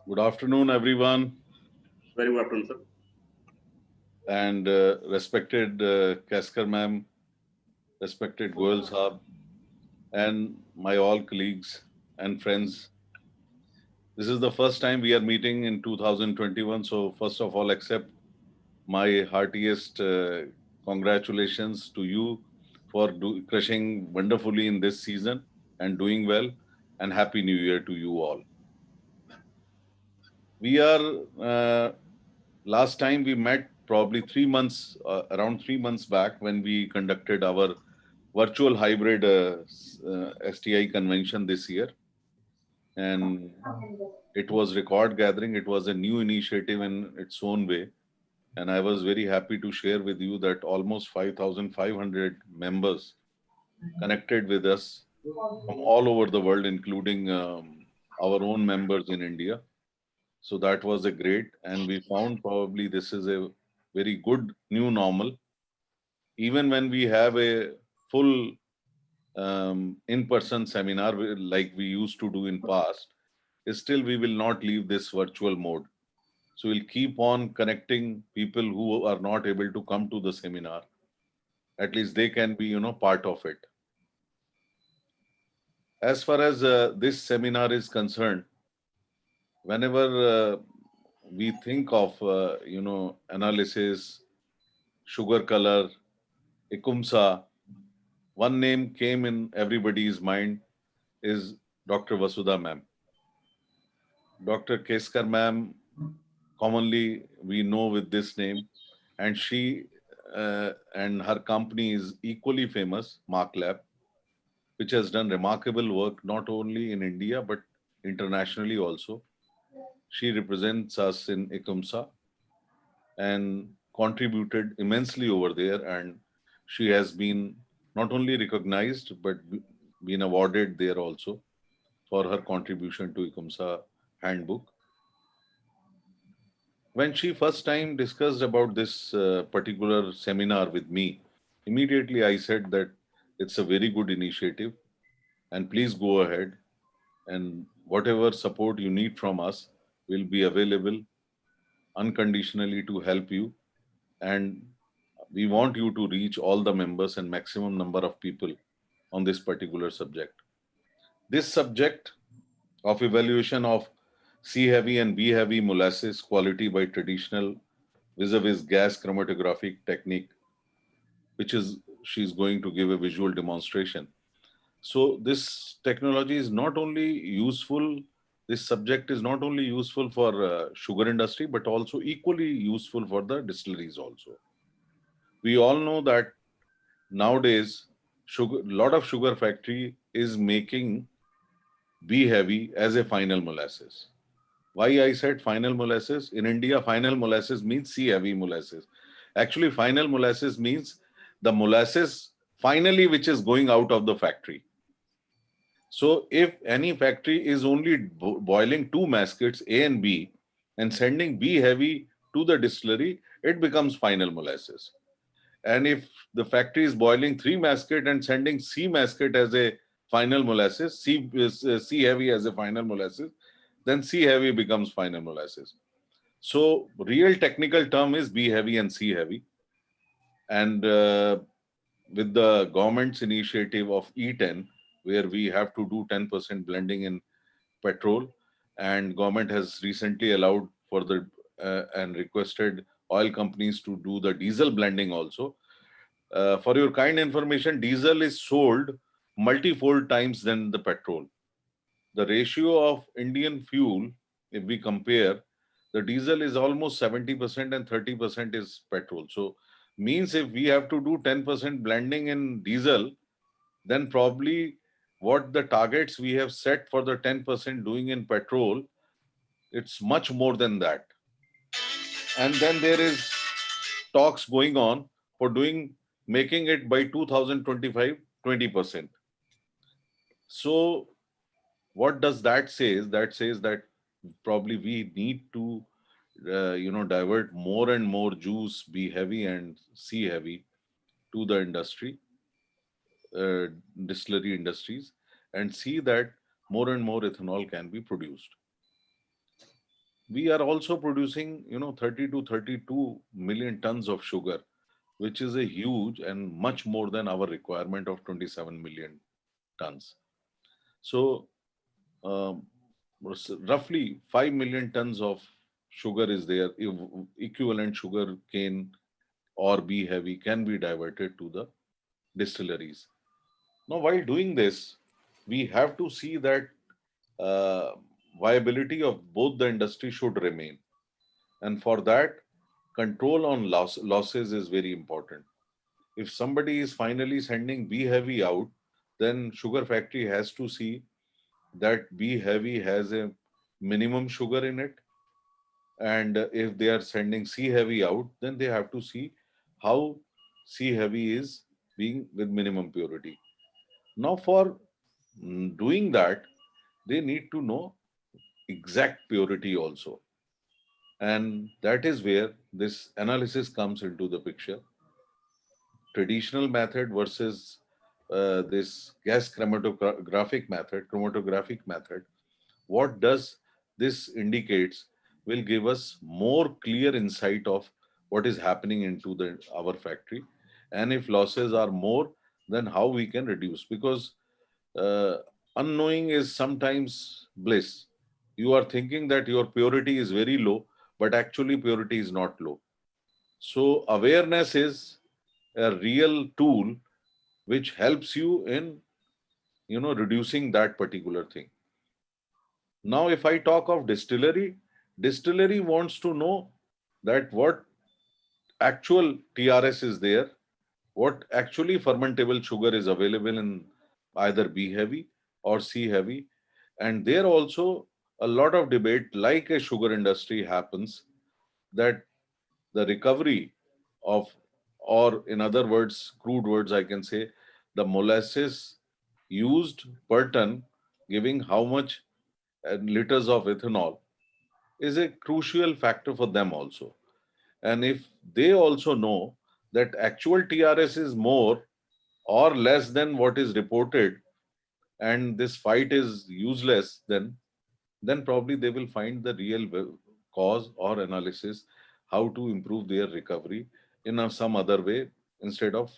Good afternoon, everyone, Very good afternoon, sir. and respected Kaskar ma'am, respected Goel Saab, and my all colleagues and friends. This is the first time we are meeting in 2021. So, first of all, accept my heartiest congratulations to you for crushing wonderfully in this season and doing well. And Happy New Year to you all. We are last time we met probably 3 months, around 3 months back when we conducted our virtual hybrid STI convention this year. And it was record gathering. It was a new initiative in its own way. And I was very happy to share with you that almost 5,500 members connected with us from all over the world, including our own members in India. So that was a great, and we found probably this is a very good new normal. Even when we have a full in-person seminar like we used to do in past, still we will not leave this virtual mode. So we'll keep on connecting people who are not able to come to the seminar. At least they can be, part of it. As far as this seminar is concerned, whenever we think of, analysis, sugar color, Ikumsa, one name came in everybody's mind is Dr. Vasudha ma'am. Dr. Keskar ma'am, commonly we know with this name, and she and her company is equally famous, Mark Lab, which has done remarkable work not only in India but internationally also. She represents us in Ikumsa and contributed immensely over there, and she has been not only recognized but been awarded there also for her contribution to Ikumsa handbook. When she first time discussed about this particular seminar with me, immediately I said that it's a very good initiative and please go ahead, and whatever support you need from us will be available unconditionally to help you, and we want you to reach all the members and maximum number of people on this particular subject. This subject of evaluation of C heavy and B heavy molasses quality by traditional vis-a-vis gas chromatographic technique, which is she's going to give a visual demonstration. So this technology is not only useful, this subject is not only useful for sugar industry, but also equally useful for the distilleries also. We all know that nowadays, sugar, lot of sugar factory is making B heavy as a final molasses. Why I said final molasses? In India, final molasses means C heavy molasses. Actually, final molasses means the molasses finally which is going out of the factory. So if any factory is only boiling two maskets A and B and sending B heavy to the distillery, it becomes final molasses. And if the factory is boiling three masket and sending C masket as a final molasses, C heavy as a final molasses, then C heavy becomes final molasses. So real technical term is B heavy and C heavy. And with the government's initiative of E10, where we have to do 10% blending in petrol, and government has recently allowed for the and requested oil companies to do the diesel blending also. For your kind information, diesel is sold multifold times than the petrol. The ratio of Indian fuel, if we compare, the diesel is almost 70% and 30% is petrol. So means if we have to do 10% blending in diesel, then probably what the targets we have set for the 10% doing in petrol, it's much more than that. And then there is talks going on for doing making it by 2025 20%. So what does that say? That says that probably we need to divert more and more juice B heavy and C heavy to the industry, uh, distillery industries, and see that more and more ethanol can be produced. We are also producing, 30 to 32 million tons of sugar, which is a huge and much more than our requirement of 27 million tons. So, um, roughly 5 million tons of sugar is there, equivalent sugar cane or be heavy can be diverted to the distilleries. Now, while doing this, we have to see that uh, viability of both the industry should remain. And for that, control on losses is very important. If somebody is finally sending B heavy out, then sugar factory has to see that B heavy has a minimum sugar in it. And if they are sending C heavy out, then they have to see how C heavy is being with minimum purity. Now, for doing that, they need to know exact purity also. And that is where this analysis comes into the picture. Traditional method versus this gas chromatographic method. What does this indicates will give us more clear insight of what is happening into the our factory, and if losses are more, then how we can reduce, because uh, unknowing is sometimes bliss. You are thinking that your purity is very low, but actually purity is not low. So awareness is a real tool which helps you in reducing that particular thing. Now, if I talk of distillery, distillery wants to know that what actual TRS is there, what actually fermentable sugar is available in either B heavy or C heavy. And there also a lot of debate, like a sugar industry happens, that the recovery of, or in other words, crude words, I can say, the molasses used per ton, giving how much liters of ethanol, is a crucial factor for them also. And if they also know that actual TRS is more or less than what is reported, and this fight is useless, then probably they will find the real cause or analysis how to improve their recovery in some other way, instead of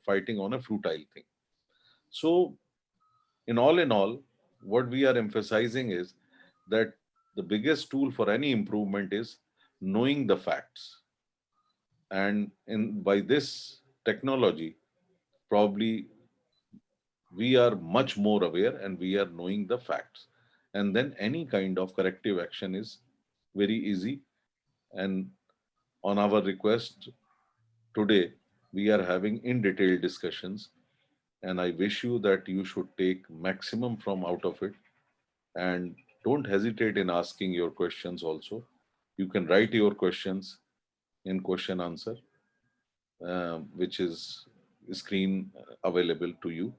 fighting on a futile thing. So in all, what we are emphasizing is that the biggest tool for any improvement is knowing the facts. And in by this technology, probably we are much more aware and we are knowing the facts. And then any kind of corrective action is very easy. And on our request today, we are having in detail discussions. And I wish you that you should take maximum from out of it, and don't hesitate in asking your questions also. You can write your questions in question answer, which is screen available to you.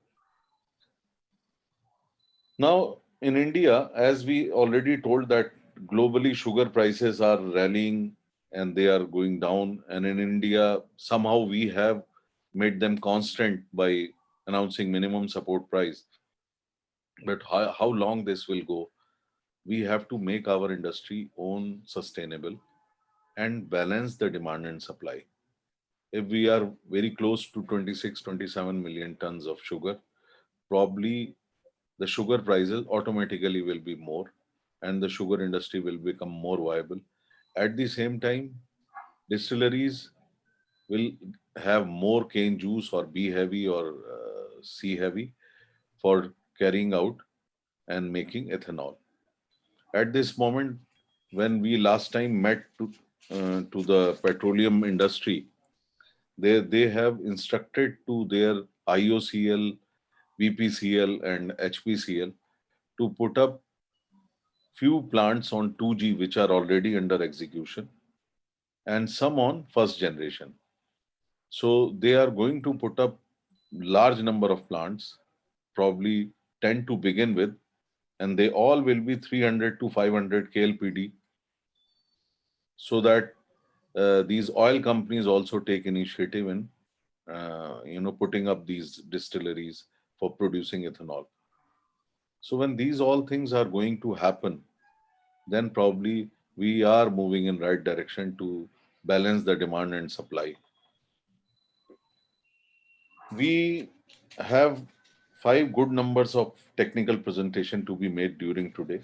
Now, in India, as we already told that globally sugar prices are rallying and they are going down. And in India, somehow we have made them constant by announcing minimum support price. But how long this will go, we have to make our industry own sustainable and balance the demand and supply. If we are very close to 26, 27 million tons of sugar, probably the sugar prices automatically will be more, and the sugar industry will become more viable. At the same time, distilleries will have more cane juice or B heavy or C heavy for carrying out and making ethanol. At this moment, when we last time met to the petroleum industry, they have instructed to their IOCL, BPCL, and HPCL to put up few plants on 2G which are already under execution, and some on first generation. So they are going to put up large number of plants, probably 10 to begin with, and they all will be 300 to 500 KLPD, so that these oil companies also take initiative in putting up these distilleries for producing ethanol. So when these all things are going to happen, then probably we are moving in right direction to balance the demand and supply. We have five good numbers of technical presentation to be made during today.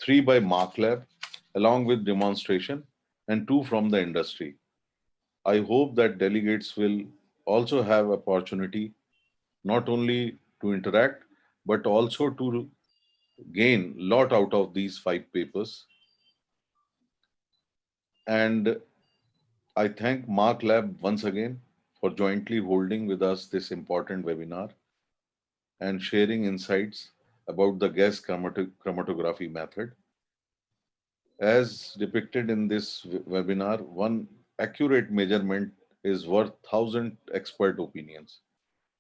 Three by Mark Lab, along with demonstration, and two from the industry. I hope that delegates will also have opportunity not only to interact but also to gain lot out of these five papers. And I thank Mark Lab once again for jointly holding with us this important webinar and sharing insights about the gas chromatography method. As depicted in this webinar, one accurate measurement is worth 1,000 expert opinions.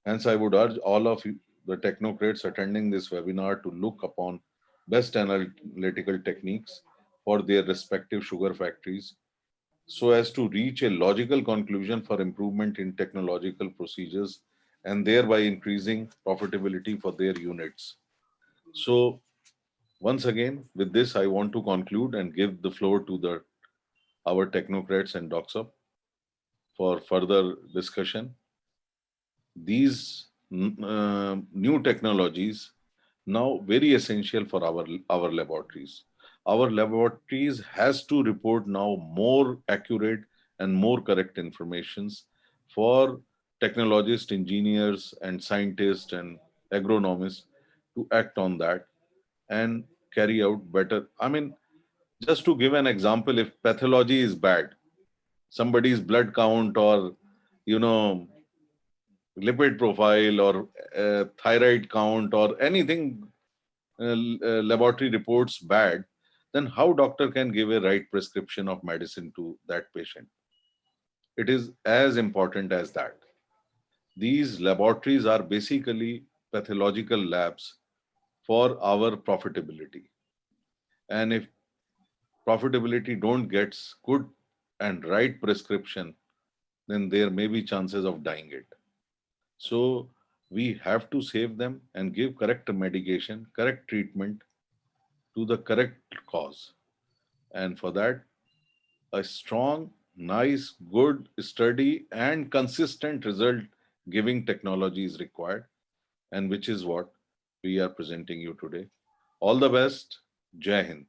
Hence, I would urge all of you, the technocrats attending this webinar, to look upon best analytical techniques for their respective sugar factories so as to reach a logical conclusion for improvement in technological procedures and thereby increasing profitability for their units. So, once again, with this, I want to conclude and give the floor to our technocrats and docs for further discussion. These new technologies now very essential for our laboratories. Our laboratories has to report now more accurate and more correct informations for technologists, engineers, and scientists and agronomists to act on that and carry out better. I mean, just to give an example, if pathology is bad, somebody's blood count or you know lipid profile or thyroid count or anything laboratory reports bad, then how doctor can give a right prescription of medicine to that patient? It is as important as that. These laboratories are basically pathological labs for our profitability. And if profitability don't gets good and right prescription, then there may be chances of dying it. So we have to save them and give correct medication, correct treatment to the correct cause. And for that, a strong, nice, good, sturdy, and consistent result giving technology is required, and which is what we are presenting you today. All the best. Jai Hind.